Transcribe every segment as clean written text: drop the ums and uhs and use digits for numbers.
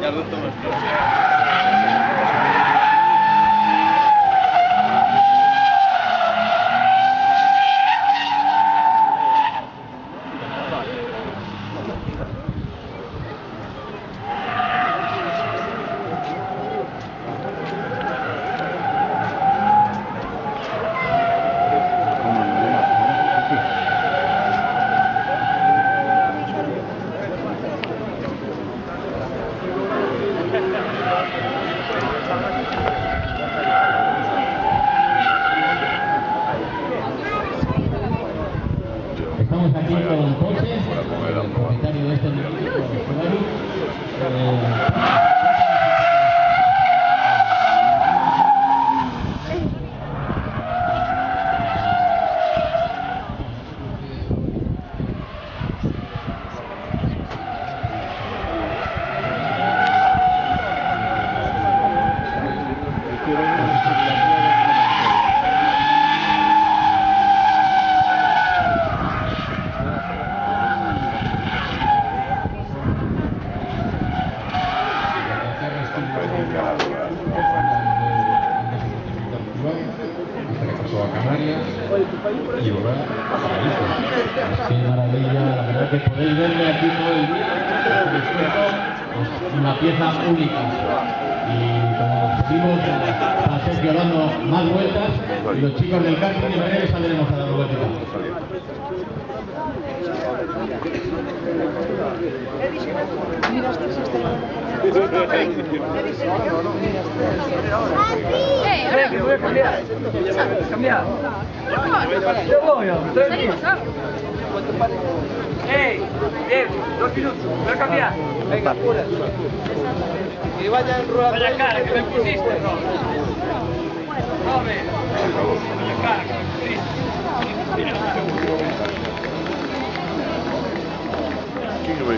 Ya lo tomas. Estamos aquí con José, el propietario de este negocio, hasta que pasó a Canarias y ahora a Galicia. Qué maravilla, la verdad que podéis verle aquí todo el día. Es una pieza única. Y como decimos, a Sergio dando más vueltas y los chicos del karting en breve saldremos a dar vueltas. Que voy a cambiar. Cambiar. Yo voy, ¡Ey! 2 minutos, voy a cambiar. Venga, apura. Que vaya en rueda. Vaya cara, que me pusiste. No, ve. Vaya cara, que me pusiste. ¿Quién voy a?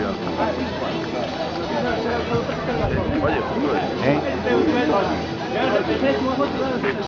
Oye,